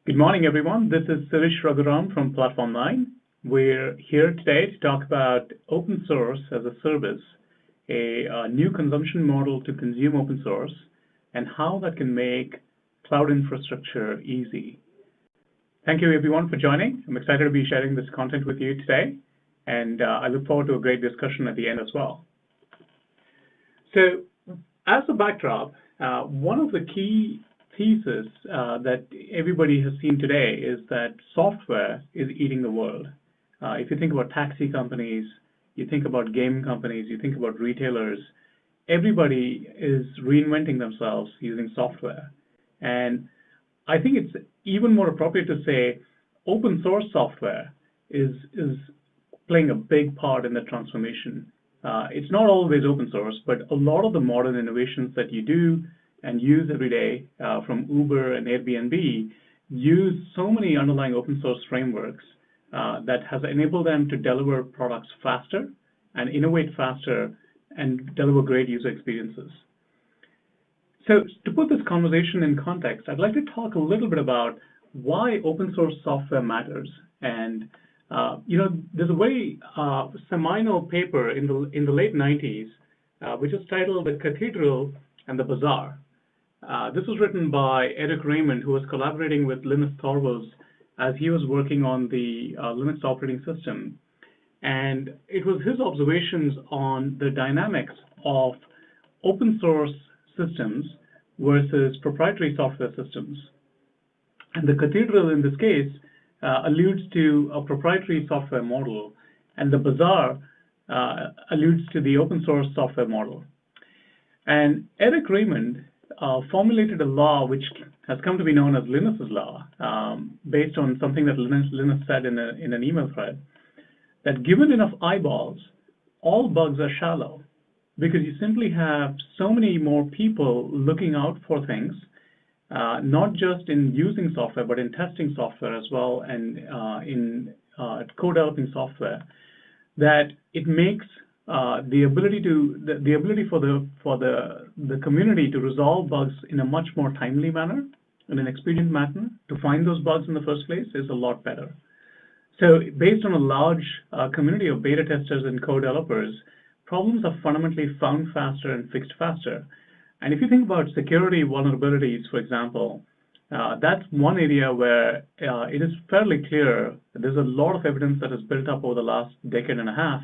Good morning, everyone. This is Sirish Raghuram from Platform 9. We're here today to talk about open source as a service, a new consumption model to consume open source, and how that can make cloud infrastructure easy. Thank you, everyone, for joining. I'm excited to be sharing this content with you today, and I look forward to a great discussion at the end as well. So, as a backdrop, one of the key thesis that everybody has seen today is that software is eating the world. If you think about taxi companies, you think about game companies, you think about retailers, everybody is reinventing themselves using software. And I think it's even more appropriate to say open source software is playing a big part in the transformation. It's not always open source, but a lot of the modern innovations that you do and use every day from Uber and Airbnb use so many underlying open source frameworks that has enabled them to deliver products faster and innovate faster and deliver great user experiences. So to put this conversation in context, I'd like to talk a little bit about why open source software matters. And there's a very seminal paper in the late 90s, which is titled "The Cathedral and the Bazaar." This was written by Eric Raymond, who was collaborating with Linus Torvalds as he was working on the Linux operating system. And it was his observations on the dynamics of open source systems versus proprietary software systems. And the cathedral in this case alludes to a proprietary software model, and the bazaar alludes to the open source software model. And Eric Raymond formulated a law which has come to be known as Linus's law, based on something that Linus said in an email thread, that given enough eyeballs, all bugs are shallow, because you simply have so many more people looking out for things, not just in using software, but in testing software as well, and in co-developing software, that it makes the ability for the community to resolve bugs in a much more timely manner, in an expedient manner, to find those bugs in the first place is a lot better. So based on a large community of beta testers and co-developers, problems are fundamentally found faster and fixed faster. And if you think about security vulnerabilities, for example, that's one area where it is fairly clear that there's a lot of evidence that has built up over the last decade and a half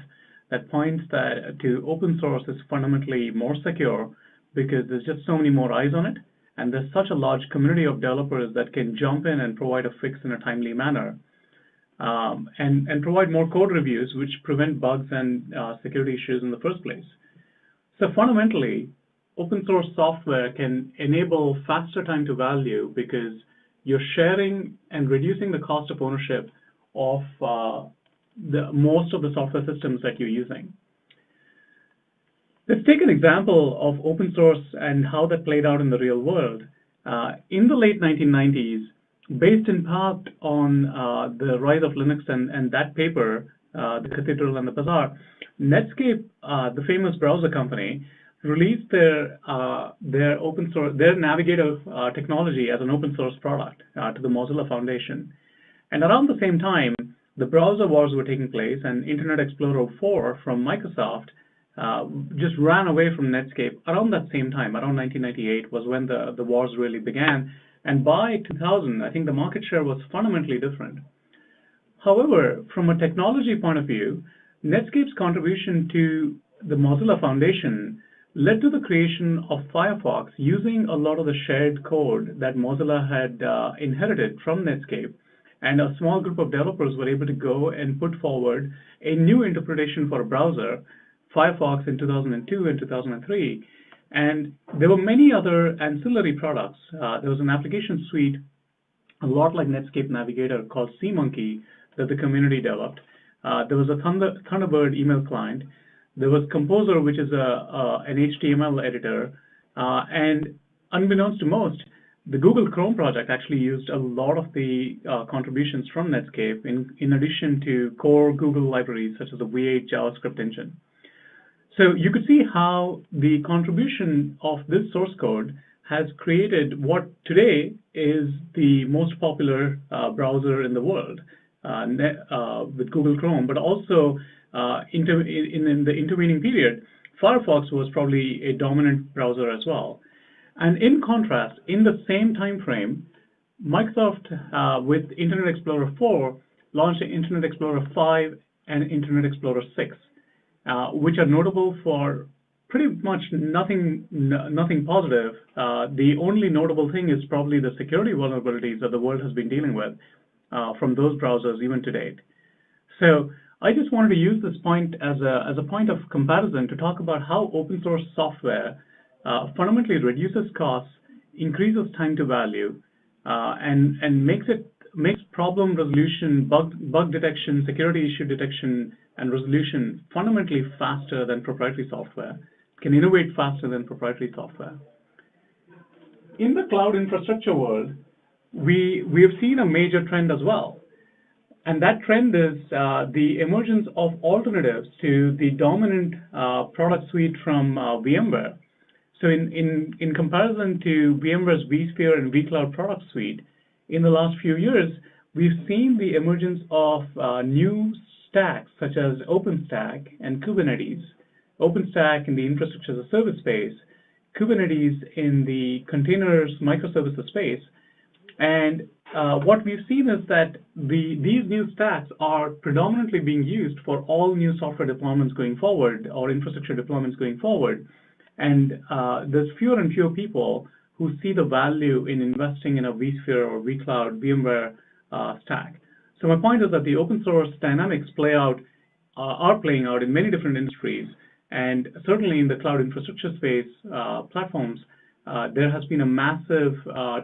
that points to open source is fundamentally more secure because there's just so many more eyes on it, and there's such a large community of developers that can jump in and provide a fix in a timely manner, and provide more code reviews which prevent bugs and security issues in the first place. So fundamentally, open source software can enable faster time to value because you're sharing and reducing the cost of ownership of most of the software systems that you're using. Let's take an example of open source and how that played out in the real world. In the late 1990s, based in part on the rise of Linux and that paper, The Cathedral and the Bazaar, Netscape, the famous browser company, released their Navigator technology as an open source product to the Mozilla Foundation. And around the same time, the browser wars were taking place, and Internet Explorer 4 from Microsoft just ran away from Netscape around that same time. Around 1998 was when the wars really began. And by 2000, I think the market share was fundamentally different. However, from a technology point of view, Netscape's contribution to the Mozilla Foundation led to the creation of Firefox using a lot of the shared code that Mozilla had inherited from Netscape. And a small group of developers were able to go and put forward a new interpretation for a browser, Firefox, in 2002 and 2003. And there were many other ancillary products. There was an application suite, a lot like Netscape Navigator, called SeaMonkey that the community developed. There was a Thunderbird email client. There was Composer, which is an HTML editor. And unbeknownst to most, the Google Chrome project actually used a lot of the contributions from Netscape in addition to core Google libraries such as the V8 JavaScript engine. So you could see how the contribution of this source code has created what today is the most popular browser in the world with Google Chrome, but also in the intervening period, Firefox was probably a dominant browser as well. And in contrast, in the same time frame, Microsoft, with Internet Explorer 4, launched Internet Explorer 5 and Internet Explorer 6, which are notable for pretty much nothing positive. The only notable thing is probably the security vulnerabilities that the world has been dealing with from those browsers even to date. So I just wanted to use this point as a point of comparison to talk about how open source software fundamentally reduces costs, increases time to value, and makes problem resolution, bug detection, security issue detection, and resolution fundamentally faster than proprietary software, can innovate faster than proprietary software. In the cloud infrastructure world, we have seen a major trend as well. And that trend is the emergence of alternatives to the dominant product suite from VMware. So in comparison to VMware's vSphere and vCloud product suite, in the last few years, we've seen the emergence of new stacks such as OpenStack and Kubernetes. OpenStack in the infrastructure as a service space, Kubernetes in the containers microservices space. And what we've seen is that these new stacks are predominantly being used for all new software deployments going forward or infrastructure deployments going forward. And there's fewer and fewer people who see the value in investing in a vSphere or vCloud VMware stack. So my point is that the open source dynamics are playing out in many different industries. And certainly in the cloud infrastructure space platforms, there has been a massive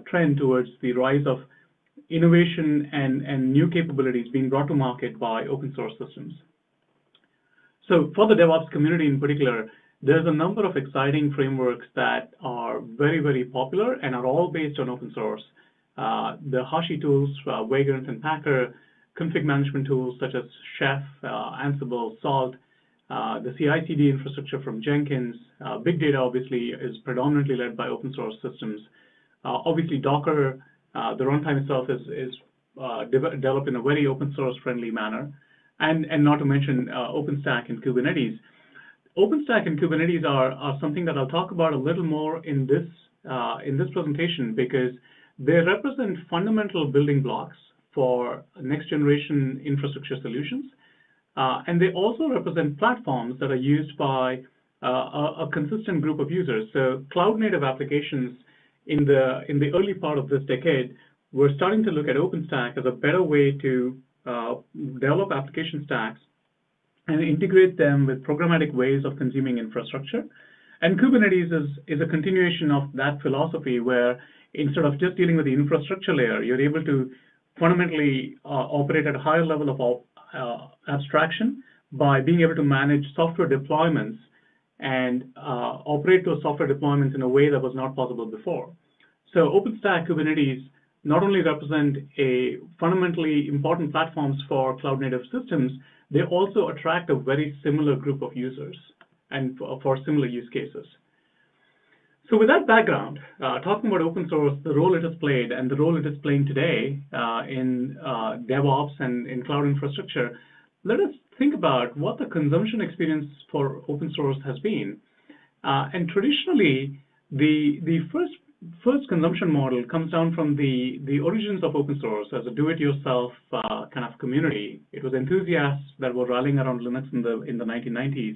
trend towards the rise of innovation and new capabilities being brought to market by open source systems. So for the DevOps community in particular, there's a number of exciting frameworks that are very, very popular and are all based on open source. The Hashi tools, Vagrant and Packer, config management tools such as Chef, Ansible, Salt, the CI/CD infrastructure from Jenkins. Big data obviously is predominantly led by open source systems. Obviously Docker, the runtime itself is developed in a very open source friendly manner. And not to mention OpenStack and Kubernetes. OpenStack and Kubernetes are something that I'll talk about a little more in this presentation because they represent fundamental building blocks for next generation infrastructure solutions. And they also represent platforms that are used by a consistent group of users. So cloud native applications in the early part of this decade, we're starting to look at OpenStack as a better way to develop application stacks and integrate them with programmatic ways of consuming infrastructure. And Kubernetes is a continuation of that philosophy where instead of just dealing with the infrastructure layer, you're able to fundamentally operate at a higher level of abstraction by being able to manage software deployments and operate those software deployments in a way that was not possible before. So OpenStack Kubernetes not only represent a fundamentally important platforms for cloud native systems, they also attract a very similar group of users and for similar use cases. So with that background, talking about open source, the role it has played and the role it is playing today in DevOps and in cloud infrastructure, let us think about what the consumption experience for open source has been. And traditionally, the first consumption model comes down from the origins of open source as a do-it-yourself kind of community. It was enthusiasts that were rallying around Linux in the 1990s.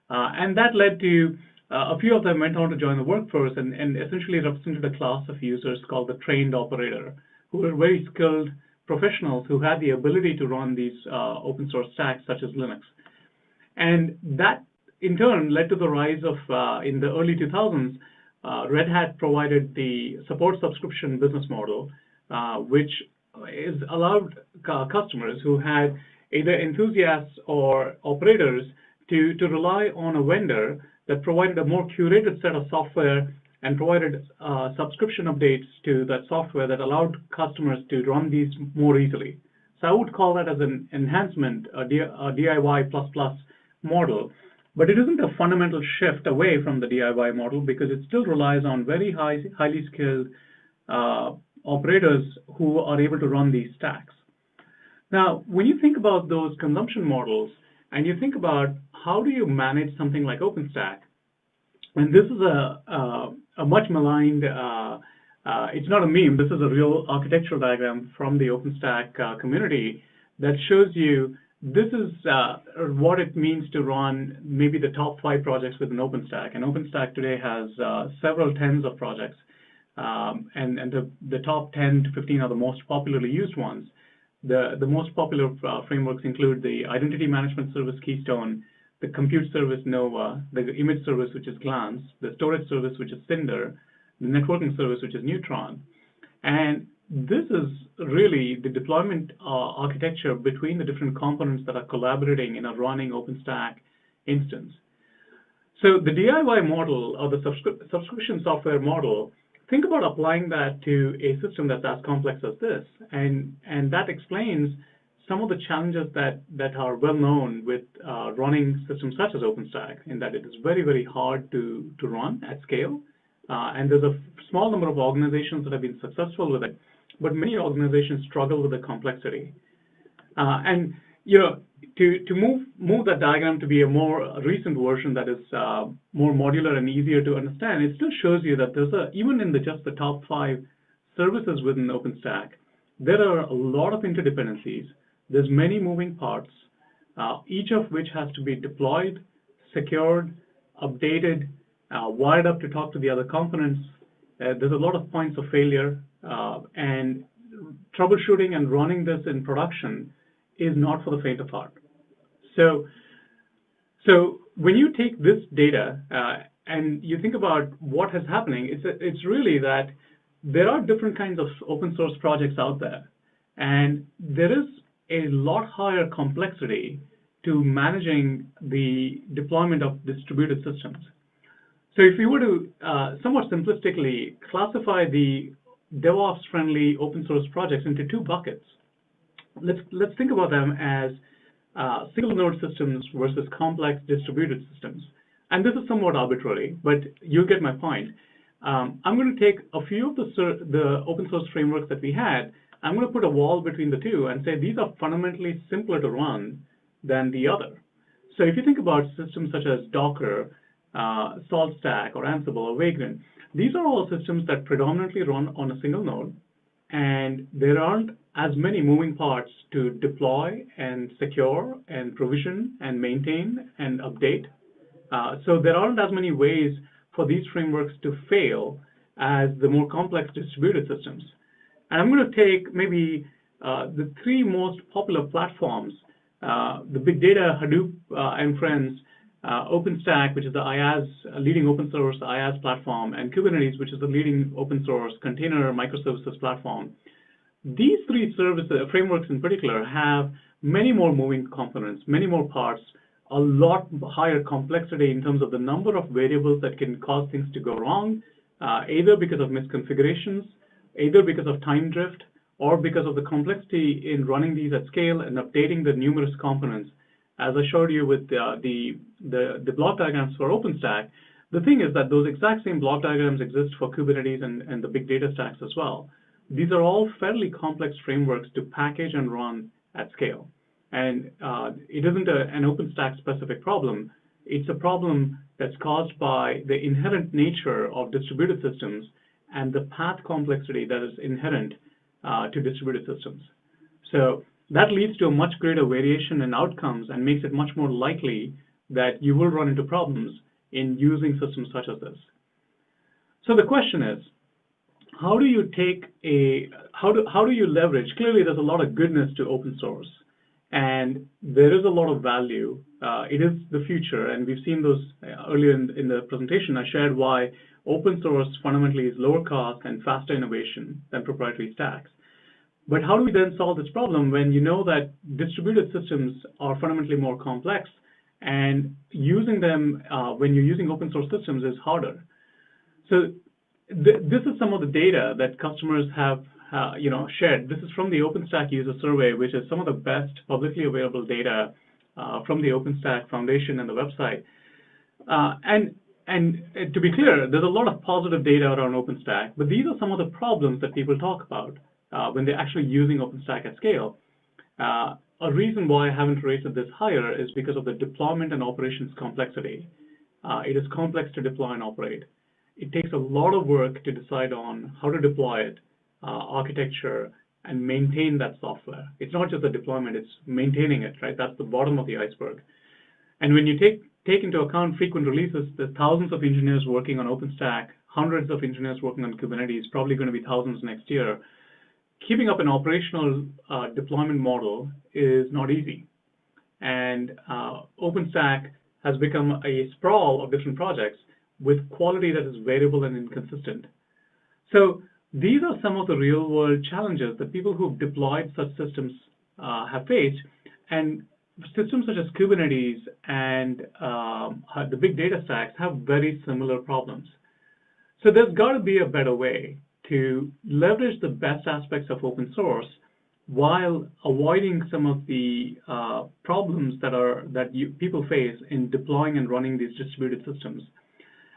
And that led to a few of them went on to join the workforce and essentially represented a class of users called the trained operator, who were very skilled professionals who had the ability to run these open source stacks such as Linux. And that in turn led to the rise of, in the early 2000s, Red Hat provided the support subscription business model, which is allowed customers who had either enthusiasts or operators to rely on a vendor that provided a more curated set of software and provided subscription updates to that software that allowed customers to run these more easily. So I would call that as an enhancement, a DIY++ model, But it isn't a fundamental shift away from the DIY model because it still relies on very highly skilled operators who are able to run these stacks. Now, when you think about those consumption models and you think about how do you manage something like OpenStack, and this is a much maligned, it's not a meme, this is a real architectural diagram from the OpenStack community that shows you this is what it means to run maybe the top 5 projects within OpenStack. And OpenStack today has several tens of projects, and the top 10 to 15 are the most popularly used ones. The most popular frameworks include the Identity Management Service Keystone, the Compute Service Nova, the Image Service, which is Glance, the Storage Service, which is Cinder, the Networking Service, which is Neutron. And this is really the deployment architecture between the different components that are collaborating in a running OpenStack instance. So the DIY model, or the subscription software model, think about applying that to a system that's as complex as this, and that explains some of the challenges that are well known with running systems such as OpenStack, in that it is very, very hard to run at scale, and there's a small number of organizations that have been successful with it, but many organizations struggle with the complexity. And you know, to move that diagram to be a more recent version that is more modular and easier to understand, it still shows you that there's even in just the top 5 services within OpenStack, there are a lot of interdependencies. There's many moving parts, each of which has to be deployed, secured, updated, wired up to talk to the other components. There's a lot of points of failure, and troubleshooting and running this in production is not for the faint of heart. So when you take this data and you think about what is happening, it's really that there are different kinds of open source projects out there, and there is a lot higher complexity to managing the deployment of distributed systems. So if you were to somewhat simplistically classify the DevOps-friendly open source projects into 2 buckets, let's think about them as single node systems versus complex distributed systems. And this is somewhat arbitrary, but you get my point. I'm going to take a few of the open source frameworks that we had. I'm going to put a wall between the 2 and say these are fundamentally simpler to run than the other. So if you think about systems such as Docker, SaltStack, or Ansible, or Vagrant, these are all systems that predominantly run on a single node, and there aren't as many moving parts to deploy and secure and provision and maintain and update. So there aren't as many ways for these frameworks to fail as the more complex distributed systems. And I'm going to take maybe the 3 most popular platforms, the big data, Hadoop and friends, OpenStack, which is the IaaS, leading open source IaaS platform, and Kubernetes, which is the leading open source container microservices platform. These 3 frameworks in particular have many more moving components, many more parts, a lot higher complexity in terms of the number of variables that can cause things to go wrong, either because of misconfigurations, either because of time drift, or because of the complexity in running these at scale and updating the numerous components. As I showed you with the block diagrams for OpenStack, the thing is that those exact same block diagrams exist for Kubernetes and the big data stacks as well. These are all fairly complex frameworks to package and run at scale. And it isn't an OpenStack specific problem. It's a problem that's caused by the inherent nature of distributed systems and the path complexity that is inherent to distributed systems. So that leads to a much greater variation in outcomes and makes it much more likely that you will run into problems in using systems such as this. So the question is, how do you how do you leverage? Clearly, there's a lot of goodness to open source, and there is a lot of value. It is the future, and we've seen those earlier in the presentation. I shared why open source fundamentally is lower cost and faster innovation than proprietary stacks. But how do we then solve this problem when you know that distributed systems are fundamentally more complex, and using them when you're using open source systems is harder? So this is some of the data that customers have shared. This is from the OpenStack user survey, which is some of the best publicly available data from the OpenStack Foundation and the website. And to be clear, there's a lot of positive data around OpenStack, but these are some of the problems that people talk about when they're actually using OpenStack at scale. A reason why I haven't rated this higher is because of the deployment and operations complexity. It is complex to deploy and operate. It takes a lot of work to decide on how to deploy it, architecture, and maintain that software. It's not just the deployment, it's maintaining it, right? That's the bottom of the iceberg. And when you take into account frequent releases, there's thousands of engineers working on OpenStack, hundreds of engineers working on Kubernetes, probably going to be thousands next year. Keeping up an operational deployment model is not easy. And OpenStack has become a sprawl of different projects with quality that is variable and inconsistent. So these are some of the real-world challenges that people who've deployed such systems have faced. And systems such as Kubernetes and the big data stacks have very similar problems. So there's got to be a better way to leverage the best aspects of open source while avoiding some of the problems that people face in deploying and running these distributed systems.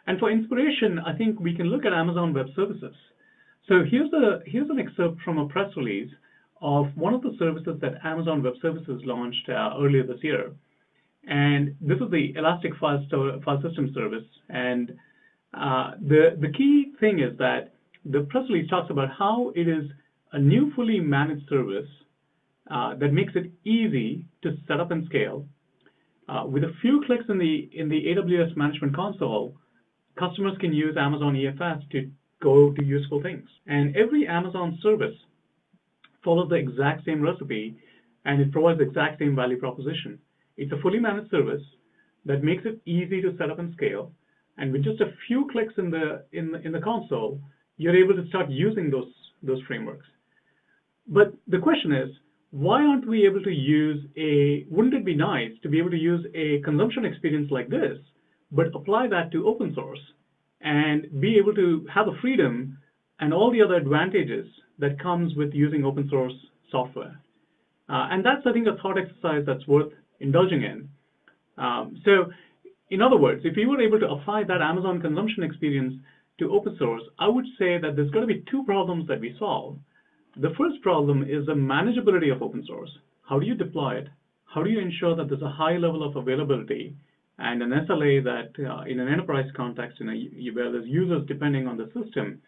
And for inspiration, I think we can look at Amazon Web Services. So here's an excerpt from a press release of one of the services that Amazon Web Services launched earlier this year. And this is the Elastic File System service. And the key thing is that the press release talks about how it is a new fully managed service that makes it easy to set up and scale. With a few clicks in the AWS Management Console, customers can use Amazon EFS to go do useful things. And every Amazon service follows the exact same recipe, and it provides the exact same value proposition. It's a fully managed service that makes it easy to set up and scale. And with just a few clicks in the console, you're able to start using those frameworks. But the question is, why aren't we able to use wouldn't it be nice to be able to use a consumption experience like this, but apply that to open source and be able to have the freedom and all the other advantages that comes with using open source software? And that's, I think, a thought exercise that's worth indulging in. So in other words, if you were able to apply that Amazon consumption experience to open source, I would say that there's going to be two problems that we solve. The first problem is the manageability of open source. How do you deploy it? How do you ensure that there's a high level of availability and an SLA that in an enterprise context, where there's users depending on the system,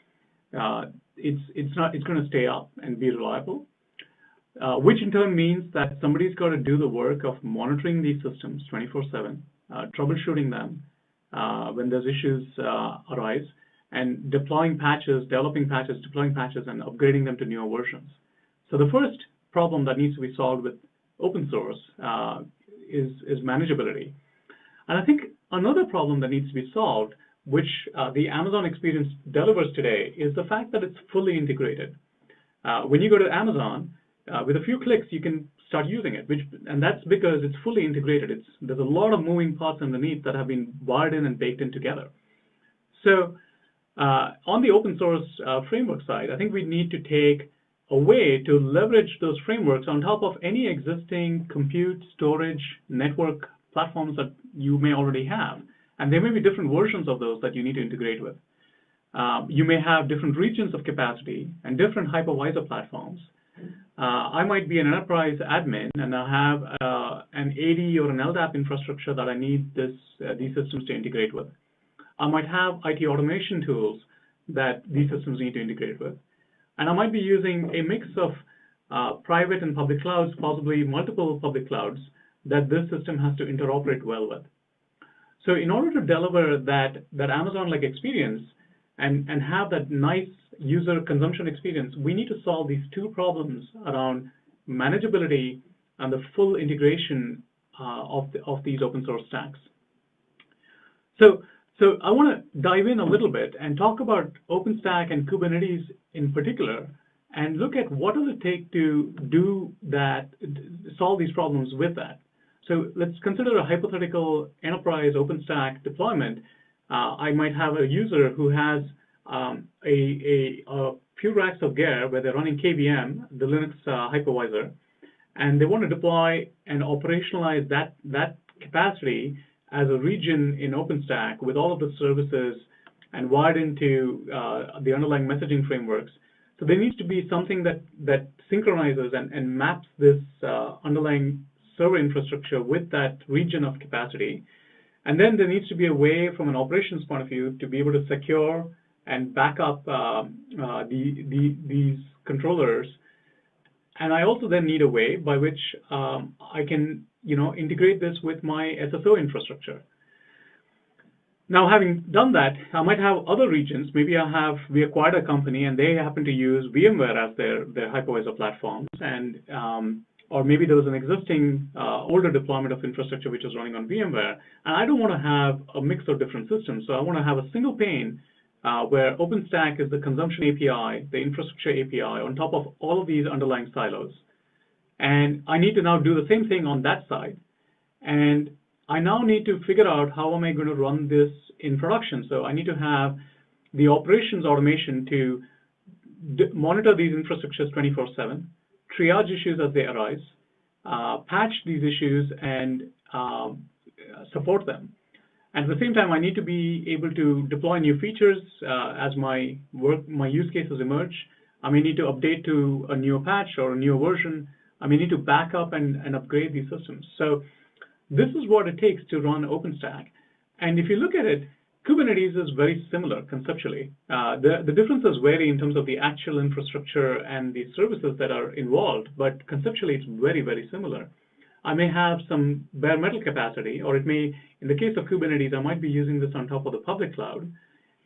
it's going to stay up and be reliable, which in turn means that somebody's got to do the work of monitoring these systems 24/7, troubleshooting them when those issues arise, and deploying patches, developing patches, deploying patches, and upgrading them to newer versions. So the first problem that needs to be solved with open source is manageability. And I think another problem that needs to be solved, which the Amazon experience delivers today, is the fact that it's fully integrated. When you go to Amazon, with a few clicks, you can start using it, and that's because it's fully integrated. There's a lot of moving parts underneath that have been wired in and baked in together. So on the open source framework side, I think we need to take a way to leverage those frameworks on top of any existing compute, storage, network platforms that you may already have. And there may be different versions of those that you need to integrate with. You may have different regions of capacity and different hypervisor platforms. I might be an enterprise admin, and I have an AD or an LDAP infrastructure that I need these systems to integrate with. I might have IT automation tools that these systems need to integrate with. And I might be using a mix of private and public clouds, possibly multiple public clouds, that this system has to interoperate well with. So in order to deliver that Amazon-like experience and have that nice user consumption experience, we need to solve these two problems around manageability and the full integration of these open source stacks. So I want to dive in a little bit and talk about OpenStack and Kubernetes in particular, and look at what does it take to do that, solve these problems with that. So let's consider a hypothetical enterprise OpenStack deployment. I might have a user who has a few racks of gear where they're running KVM, the Linux hypervisor, and they want to deploy and operationalize that capacity as a region in OpenStack with all of the services and wired into the underlying messaging frameworks. So there needs to be something that synchronizes and maps this underlying server infrastructure with that region of capacity. And then there needs to be a way from an operations point of view to be able to secure and back up these controllers. And I also then need a way by which I can integrate this with my SSO infrastructure. Now, having done that, I might have other regions. Maybe we acquired a company and they happen to use VMware as their hypervisor platforms, and or maybe there was an existing older deployment of infrastructure which is running on VMware, and I don't want to have a mix of different systems. So I want to have a single pane where OpenStack is the consumption API, the infrastructure API on top of all of these underlying silos. And I need to now do the same thing on that side. And I now need to figure out how am I going to run this in production. So I need to have the operations automation to monitor these infrastructures 24/7, triage issues as they arise, patch these issues, and support them. And at the same time, I need to be able to deploy new features as my use cases emerge. I may need to update to a newer patch or a newer version. I may need to back up and upgrade these systems. So this is what it takes to run OpenStack. And if you look at it, Kubernetes is very similar conceptually. The differences vary in terms of the actual infrastructure and the services that are involved, but conceptually it's very, very similar. I may have some bare metal capacity, or it may, in the case of Kubernetes, I might be using this on top of the public cloud.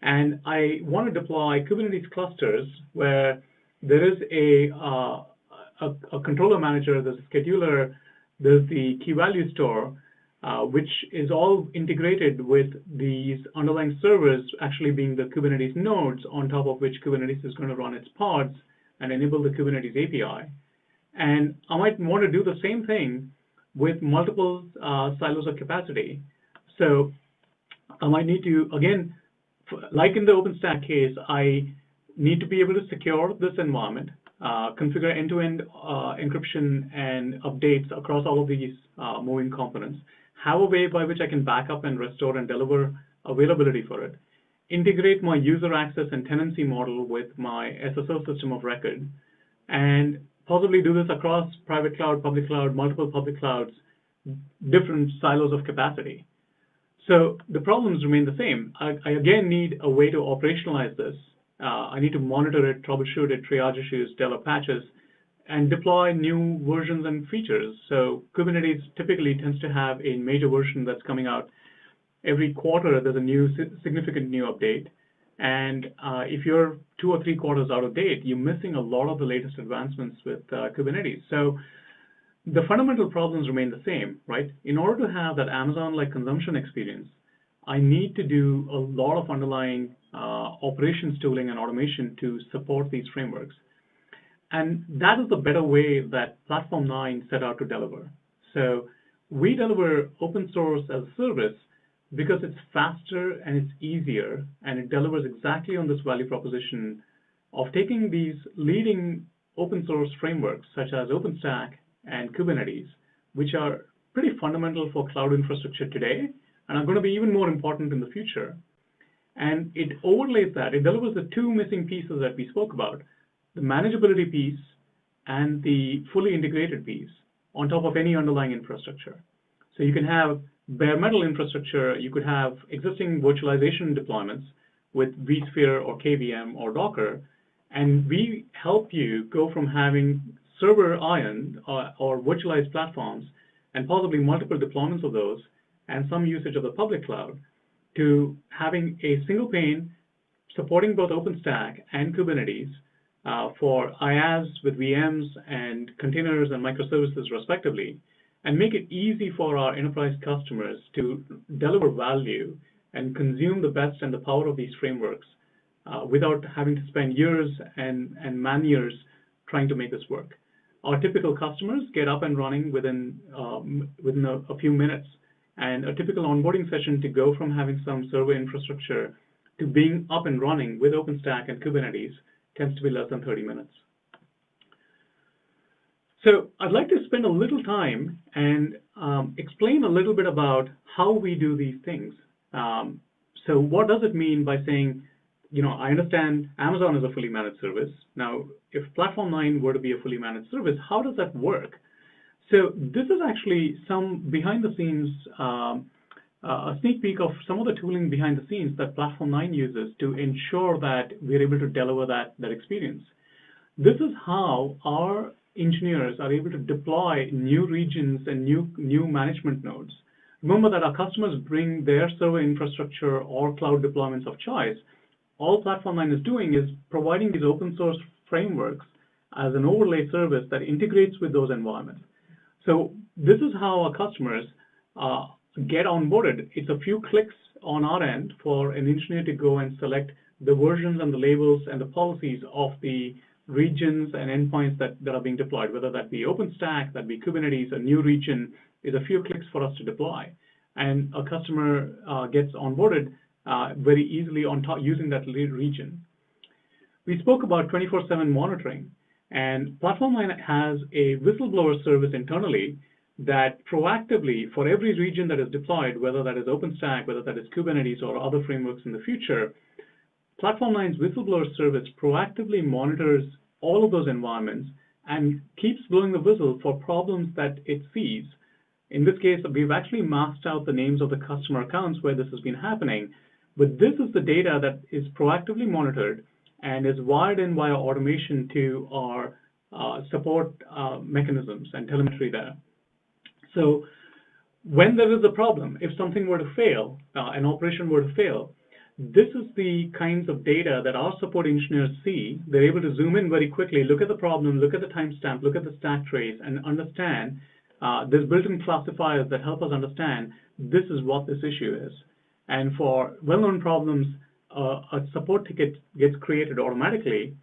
And I want to deploy Kubernetes clusters where there is a controller manager, there's a scheduler, there's the key value store, which is all integrated with these underlying servers actually being the Kubernetes nodes on top of which Kubernetes is going to run its pods and enable the Kubernetes API. And I might want to do the same thing with multiple silos of capacity. So I might need to, again, like in the OpenStack case, I need to be able to secure this environment, configure end-to-end encryption and updates across all of these moving components, have a way by which I can back up and restore and deliver availability for it, integrate my user access and tenancy model with my SSO system of record, and possibly do this across private cloud, public cloud, multiple public clouds, different silos of capacity. So the problems remain the same. I again need a way to operationalize this. I need to monitor it, troubleshoot it, triage issues, develop patches, and deploy new versions and features. So Kubernetes typically tends to have a major version that's coming out every quarter. There's a significant new update. And if you're 2 or 3 quarters out of date, you're missing a lot of the latest advancements with Kubernetes. So the fundamental problems remain the same, right? In order to have that Amazon-like consumption experience, I need to do a lot of underlying operations tooling and automation to support these frameworks. And that is the better way that Platform 9 set out to deliver. So we deliver open source as a service because it's faster and it's easier, and it delivers exactly on this value proposition of taking these leading open source frameworks such as OpenStack and Kubernetes, which are pretty fundamental for cloud infrastructure today and are going to be even more important in the future. And it overlays that. It delivers the 2 missing pieces that we spoke about, the manageability piece and the fully integrated piece on top of any underlying infrastructure. So you can have bare metal infrastructure, you could have existing virtualization deployments with vSphere or KVM or Docker, and we help you go from having server iron or virtualized platforms and possibly multiple deployments of those and some usage of the public cloud to having a single pane supporting both OpenStack and Kubernetes for IaaS with VMs and containers and microservices respectively, and make it easy for our enterprise customers to deliver value and consume the best and the power of these frameworks without having to spend years and man-years trying to make this work. Our typical customers get up and running within a few minutes, and a typical onboarding session to go from having some server infrastructure to being up and running with OpenStack and Kubernetes tends to be less than 30 minutes. So I'd like to spend a little time and explain a little bit about how we do these things. So what does it mean by saying, I understand Amazon is a fully managed service. Now, if Platform 9 were to be a fully managed service, how does that work? So this is actually some behind the scenes, a sneak peek of some of the tooling behind the scenes that Platform 9 uses to ensure that we're able to deliver that experience. This is how our engineers are able to deploy new regions and new management nodes. Remember that our customers bring their server infrastructure or cloud deployments of choice. All Platform 9 is doing is providing these open source frameworks as an overlay service that integrates with those environments. So this is how our customers get onboarded. It's a few clicks on our end for an engineer to go and select the versions and the labels and the policies of the regions and endpoints that are being deployed, whether that be OpenStack, that be Kubernetes, a new region is a few clicks for us to deploy. And a customer gets onboarded very easily on top using that region. We spoke about 24/7 monitoring, and Platform 9 has a whistleblower service internally that proactively, for every region that is deployed, whether that is OpenStack, whether that is Kubernetes or other frameworks in the future, Platform 9's whistleblower service proactively monitors all of those environments and keeps blowing the whistle for problems that it sees. In this case, we've actually masked out the names of the customer accounts where this has been happening, but this is the data that is proactively monitored and is wired in via automation to our support mechanisms and telemetry there. So when there is a problem, if something were to fail, an operation were to fail, this is the kinds of data that our support engineers see. They're able to zoom in very quickly, look at the problem, look at the timestamp, look at the stack trace, and understand. There's built-in classifiers that help us understand this is what this issue is. And for well-known problems, a support ticket gets created automatically.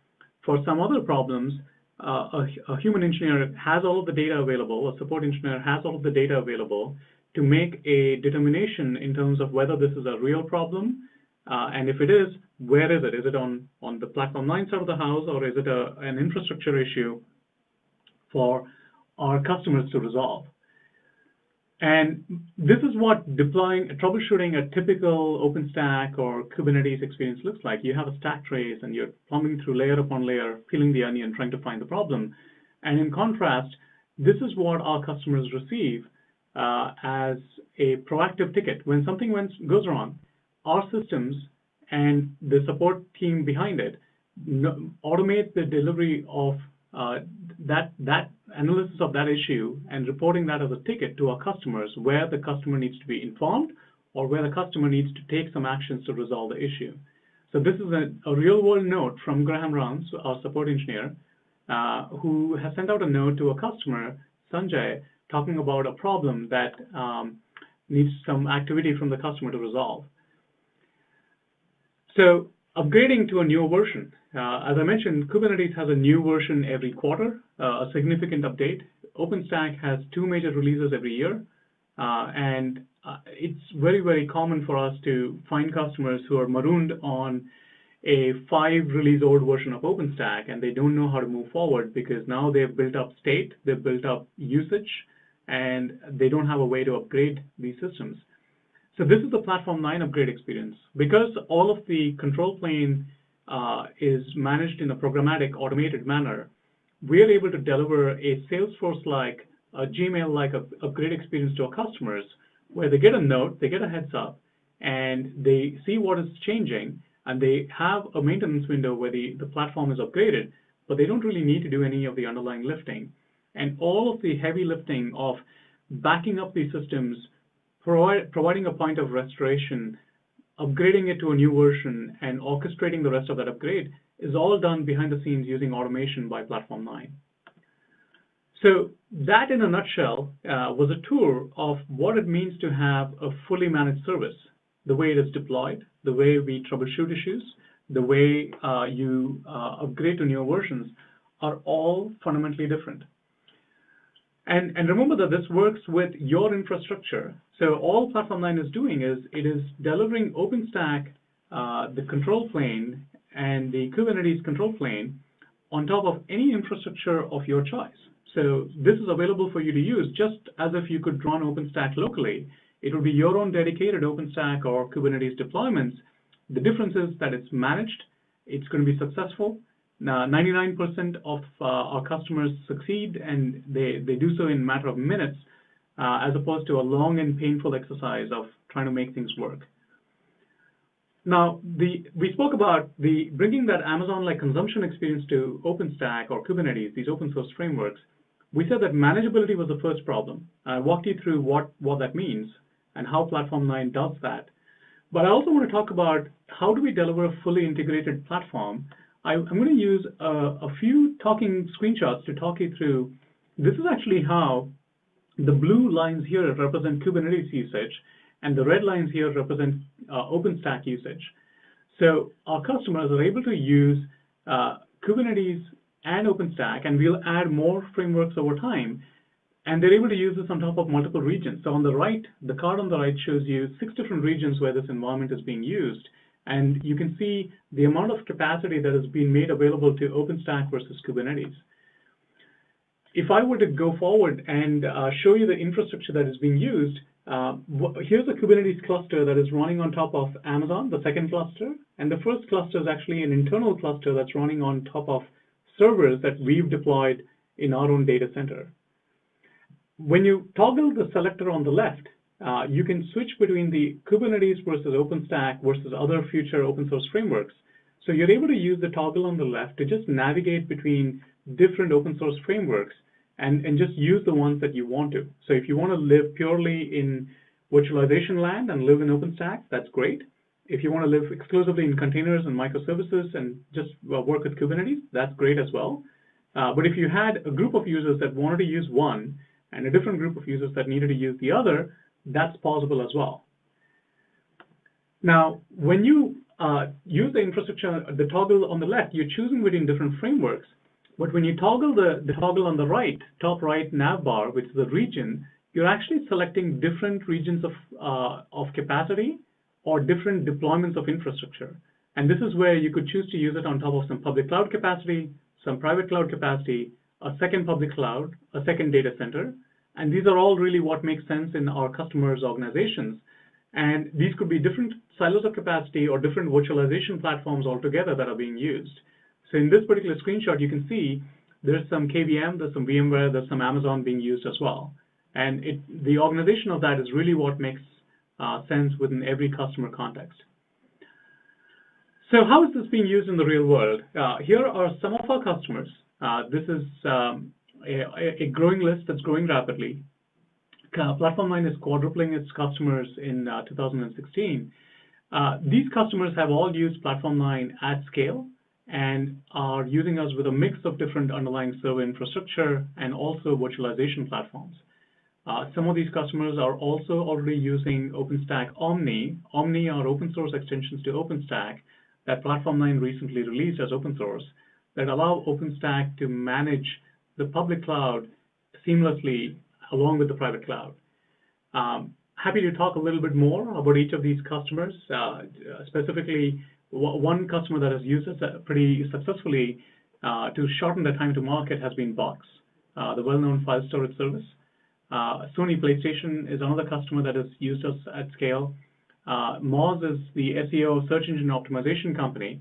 For some other problems, a human engineer has all of the data available, a support engineer has all of the data available to make a determination in terms of whether this is a real problem, and if it is, where is it? Is it on the Platform 9 side of the house, or is it an infrastructure issue for our customers to resolve? And this is what troubleshooting a typical OpenStack or Kubernetes experience looks like. You have a stack trace and you're plumbing through layer upon layer, peeling the onion, trying to find the problem. And in contrast, this is what our customers receive as a proactive ticket. When something goes wrong, our systems and the support team behind it automate the delivery of that analysis of that issue and reporting that as a ticket to our customers, where the customer needs to be informed or where the customer needs to take some actions to resolve the issue. So this is a real-world note from Graham Rounds, our support engineer, who has sent out a note to a customer, Sanjay, talking about a problem that needs some activity from the customer to resolve. So upgrading to a newer version. As I mentioned, Kubernetes has a new version every quarter, a significant update. OpenStack has 2 major releases every year, and it's very, very common for us to find customers who are marooned on a 5-release-old version of OpenStack, and they don't know how to move forward because now they've built up state, they've built up usage, and they don't have a way to upgrade these systems. So this is the Platform 9 upgrade experience. Because all of the control plane is managed in a programmatic, automated manner, we are able to deliver a Salesforce-like, a Gmail-like upgrade experience to our customers, where they get a note, they get a heads up, and they see what is changing, and they have a maintenance window where the platform is upgraded, but they don't really need to do any of the underlying lifting. And all of the heavy lifting of backing up these systems, providing a point of restoration, upgrading it to a new version, and orchestrating the rest of that upgrade is all done behind the scenes using automation by Platform 9. So that, in a nutshell, was a tour of what it means to have a fully managed service, the way it is deployed, the way we troubleshoot issues, the way you upgrade to newer versions are all fundamentally different. And remember that this works with your infrastructure. So all Platform 9 is doing is it is delivering OpenStack, the control plane, and the Kubernetes control plane on top of any infrastructure of your choice. So this is available for you to use just as if you could run OpenStack locally. It will be your own dedicated OpenStack or Kubernetes deployments. The difference is that it's managed, it's going to be successful. Now, 99% of our customers succeed, and they do so in a matter of minutes, as opposed to a long and painful exercise of trying to make things work. Now, we spoke about bringing that Amazon-like consumption experience to OpenStack or Kubernetes, these open source frameworks. We said that manageability was the first problem. I walked you through what that means and how Platform 9 does that. But I also want to talk about how do we deliver a fully integrated platform. I'm going to use a few talking screenshots to talk you through. This is actually how the blue lines here represent Kubernetes usage, and the red lines here represent OpenStack usage. So our customers are able to use Kubernetes and OpenStack, and we'll add more frameworks over time. And they're able to use this on top of multiple regions. So on the right, the card on the right shows you 6 different regions where this environment is being used. And you can see the amount of capacity that has been made available to OpenStack versus Kubernetes. If I were to go forward and show you the infrastructure that is being used, here's a Kubernetes cluster that is running on top of Amazon, the second cluster. And the first cluster is actually an internal cluster that's running on top of servers that we've deployed in our own data center. When you toggle the selector on the left, you can switch between the Kubernetes versus OpenStack versus other future open source frameworks. So you're able to use the toggle on the left to just navigate between different open source frameworks and just use the ones that you want to. So if you want to live purely in virtualization land and live in OpenStack, that's great. If you want to live exclusively in containers and microservices and just work with Kubernetes, that's great as well. But if you had a group of users that wanted to use one and a different group of users that needed to use the other, that's possible as well. Now, when you use the infrastructure, the toggle on the left, you're choosing between different frameworks. But when you toggle the toggle on the right, top right nav bar, which is the region, you're actually selecting different regions of capacity or different deployments of infrastructure. And this is where you could choose to use it on top of some public cloud capacity, some private cloud capacity, a second public cloud, a second data center. And these are all really what makes sense in our customers' organizations. And these could be different silos of capacity or different virtualization platforms altogether that are being used. So in this particular screenshot, you can see there's some KVM, there's some VMware, there's some Amazon being used as well. And the organization of that is really what makes sense within every customer context. So how is this being used in the real world? Here are some of our customers. This is a growing list that's growing rapidly. Platform 9 is quadrupling its customers in 2016. These customers have all used Platform 9 at scale and are using us with a mix of different underlying server infrastructure and also virtualization platforms. Some of these customers are also already using OpenStack Omni. Omni are open source extensions to OpenStack that Platform 9 recently released as open source that allow OpenStack to manage the public cloud seamlessly along with the private cloud. Happy to talk a little bit more about each of these customers. Specifically, one customer that has used us pretty successfully to shorten the time to market has been Box, the well-known file storage service. Sony PlayStation is another customer that has used us at scale. Moz is the SEO search engine optimization company.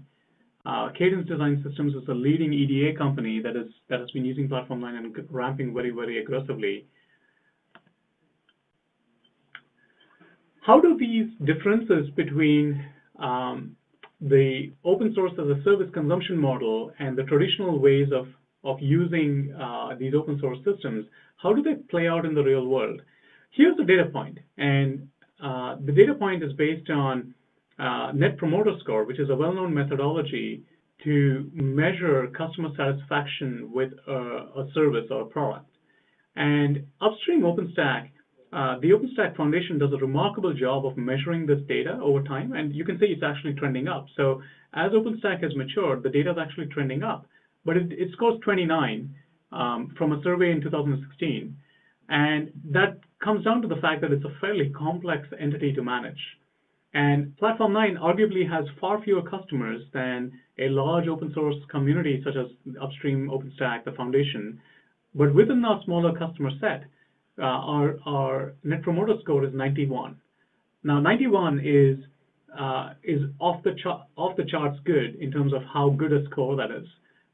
Cadence Design Systems is a leading EDA company that has been using Platform 9 and ramping very, very aggressively. How do these differences between the open source as a service consumption model and the traditional ways of using these open source systems, how do they play out in the real world? Here's the data point, and the data point is based on Net Promoter Score, which is a well-known methodology to measure customer satisfaction with a service or a product. And upstream OpenStack, the OpenStack Foundation does a remarkable job of measuring this data over time, and you can see it's actually trending up. So as OpenStack has matured, the data is actually trending up, but it scores 29 from a survey in 2016. And that comes down to the fact that it's a fairly complex entity to manage. And Platform 9 arguably has far fewer customers than a large open source community such as upstream OpenStack, the foundation. But within our smaller customer set, our Net Promoter Score is 91. Now, 91 is off the charts good in terms of how good a score that is.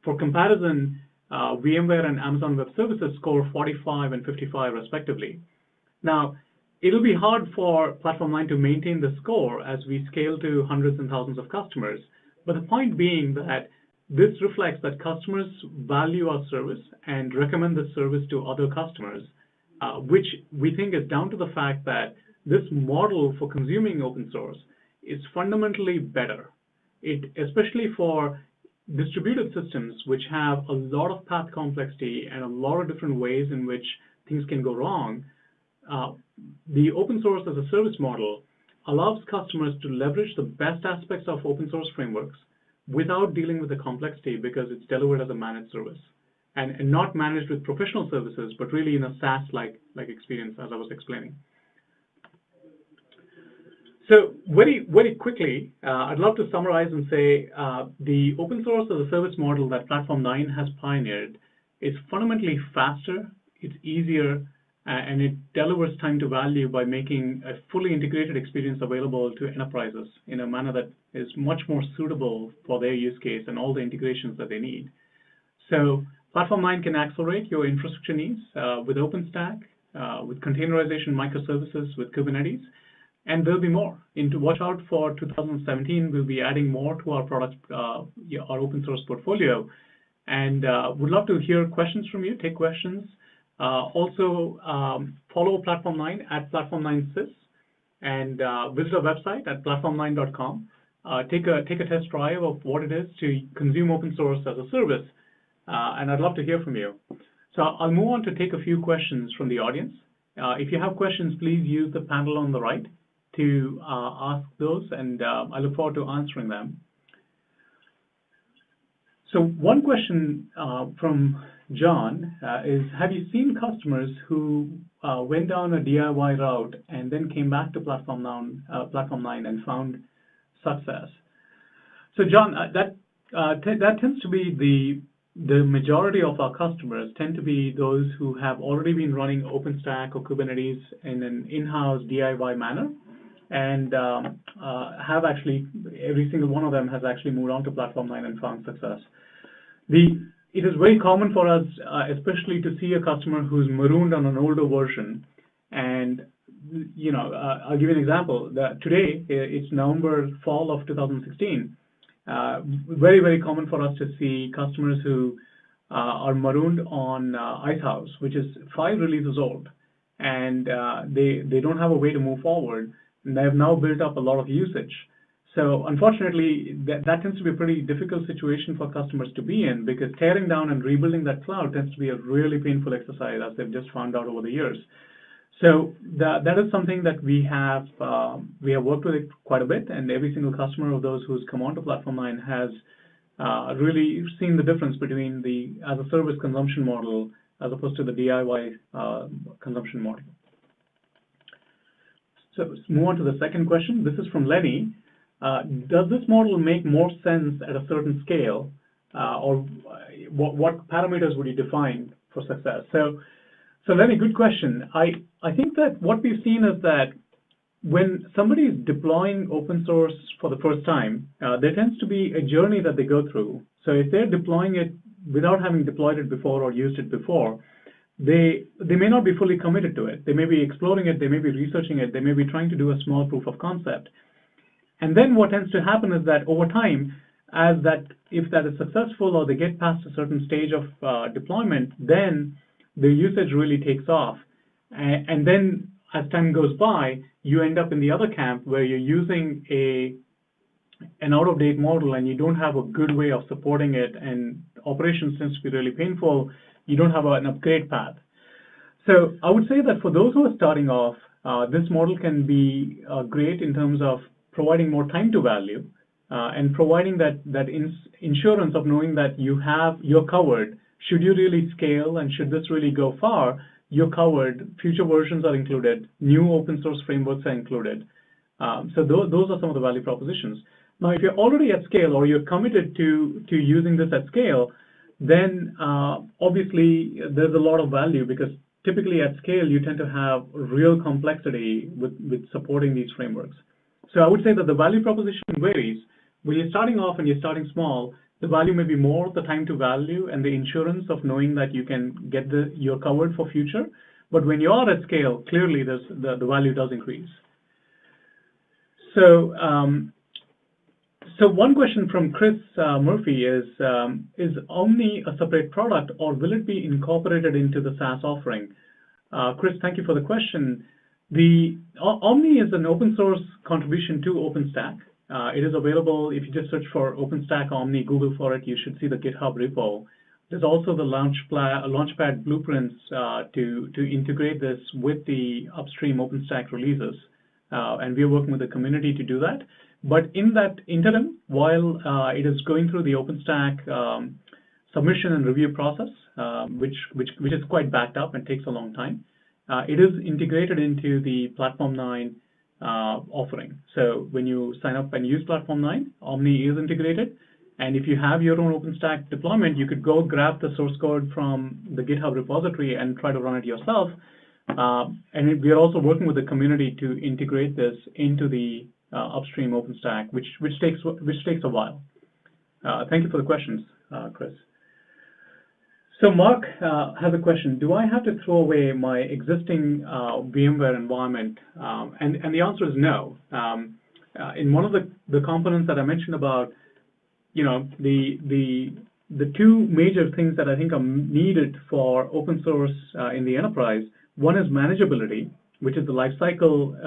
For comparison, VMware and Amazon Web Services score 45 and 55 respectively. Now, it'll be hard for Platform 9 to maintain the score as we scale to hundreds and thousands of customers. But the point being that this reflects that customers value our service and recommend this service to other customers, which we think is down to the fact that this model for consuming open source is fundamentally better. Especially for distributed systems, which have a lot of path complexity and a lot of different ways in which things can go wrong, the open source as a service model allows customers to leverage the best aspects of open source frameworks without dealing with the complexity because it's delivered as a managed service and not managed with professional services, but really in a SaaS-like experience, as I was explaining. So very quickly, I'd love to summarize and say the open source as a service model that Platform 9 has pioneered is fundamentally faster, it's easier, and it delivers time to value by making a fully integrated experience available to enterprises in a manner that is much more suitable for their use case and all the integrations that they need. So Platform 9 can accelerate your infrastructure needs with OpenStack, with containerization microservices, with Kubernetes, and there'll be more. And to watch out for 2017, we'll be adding more to our product, our open source portfolio. And would love to hear questions from you, take questions. Also, follow Platform 9 at Platform9sys and visit our website at platform9.com. Take a test drive of what it is to consume open source as a service, and I'd love to hear from you. So I'll move on to take a few questions from the audience. If you have questions, please use the panel on the right to ask those, and I look forward to answering them. So one question from John is, have you seen customers who went down a DIY route and then came back to Platform 9 and found success? So John, that tends to be the majority of our customers tend to be those who have already been running OpenStack or Kubernetes in an in-house DIY manner, and have actually, every single one of them has actually moved on to Platform 9 and found success. It is very common for us, especially to see a customer who's marooned on an older version. And, you know, I'll give you an example. Today, it's fall of 2016. Very, very common for us to see customers who are marooned on Icehouse, which is 5 releases old. And they don't have a way to move forward. And they have now built up a lot of usage. So unfortunately, that tends to be a pretty difficult situation for customers to be in, because tearing down and rebuilding that cloud tends to be a really painful exercise, as they've just found out over the years. So that is something that we have worked with it quite a bit, and every single customer of those who's come onto Platform 9 has really seen the difference between the as-a-service consumption model as opposed to the DIY consumption model. So let's move on to the second question. This is from Lenny. Does this model make more sense at a certain scale, or what parameters would you define for success? So Lenny, good question. I think that what we've seen is that when somebody is deploying open source for the first time, there tends to be a journey that they go through. So if they're deploying it without having deployed it before or used it before, they may not be fully committed to it. They may be exploring it, they may be researching it, they may be trying to do a small proof of concept. And then what tends to happen is that over time, if that is successful or they get past a certain stage of deployment, then the usage really takes off. And then as time goes by, you end up in the other camp where you're using an out-of-date model and you don't have a good way of supporting it, and operations tends to be really painful. You don't have an upgrade path. So I would say that for those who are starting off, this model can be great in terms of providing more time to value and providing that insurance of knowing that you're covered. Should you really scale and should this really go far, you're covered. Future versions are included. New open source frameworks are included. So those are some of the value propositions. Now, if you're already at scale or you're committed to using this at scale, then obviously there's a lot of value, because typically at scale you tend to have real complexity with supporting these frameworks. So I would say that the value proposition varies. When you're starting off and you're starting small, the value may be more the time to value and the insurance of knowing that you can get you're covered for future. But when you are at scale, clearly the value does increase. So one question from Chris Murphy is Omni a separate product, or will it be incorporated into the SaaS offering? Chris, thank you for the question. The Omni is an open source contribution to OpenStack. It is available if you just search for OpenStack Omni, Google for it. You should see the GitHub repo. There's also the Launchpad blueprints to integrate this with the upstream OpenStack releases, and we're working with the community to do that. But in that interim, while it is going through the OpenStack submission and review process, which is quite backed up and takes a long time, it is integrated into the Platform 9 offering. So when you sign up and use Platform 9, Omni is integrated. And if you have your own OpenStack deployment, you could go grab the source code from the GitHub repository and try to run it yourself. And we are also working with the community to integrate this into the upstream OpenStack, which takes a while. Thank you for the questions, Chris. So Mark has a question. Do I have to throw away my existing VMware environment? And the answer is no. In one of the components that I mentioned about, the two major things that I think are needed for open source in the enterprise, one is manageability, which is the lifecycle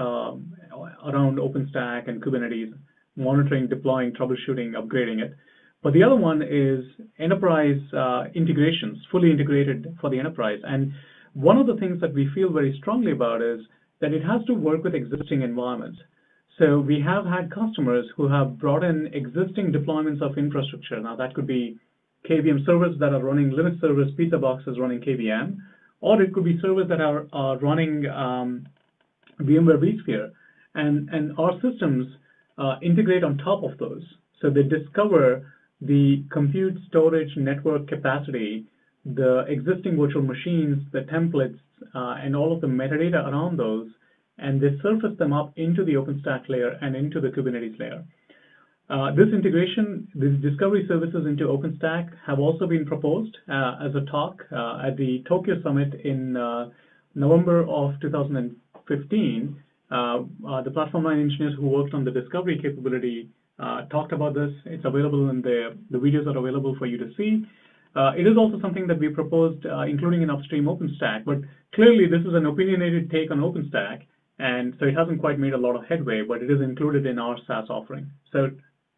around OpenStack and Kubernetes, monitoring, deploying, troubleshooting, upgrading it. But the other one is enterprise integrations, fully integrated for the enterprise. And one of the things that we feel very strongly about is that it has to work with existing environments. So we have had customers who have brought in existing deployments of infrastructure. Now that could be KVM servers that are running Linux servers, pizza boxes running KVM, or it could be servers that are running VMware vSphere. And our systems integrate on top of those. So they discover the compute, storage, network capacity, the existing virtual machines, the templates, and all of the metadata around those, and they surface them up into the OpenStack layer and into the Kubernetes layer. This integration, these discovery services into OpenStack have also been proposed as a talk at the Tokyo Summit in November of 2015. The Platform 9 engineers who worked on the discovery capability talked about this. It's available in the videos are available for you to see. It is also something that we proposed, including an upstream OpenStack, but clearly this is an opinionated take on OpenStack, and so it hasn't quite made a lot of headway, but it is included in our SaaS offering. So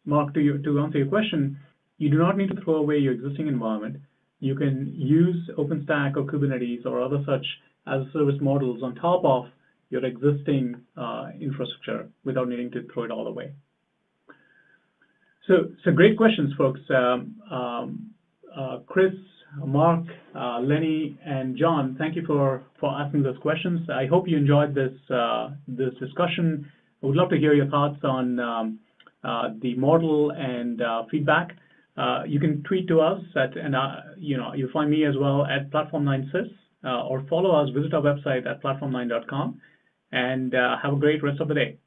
Mark, to answer your question, you do not need to throw away your existing environment. You can use OpenStack or Kubernetes or other such as service models on top of your existing infrastructure without needing to throw it all away. So great questions, folks. Chris, Mark, Lenny, and John, thank you for asking those questions. I hope you enjoyed this discussion. I would love to hear your thoughts on the model and feedback. You can tweet to us you'll find me as well at Platform9sys, or follow us, visit our website at platform9.com, and have a great rest of the day.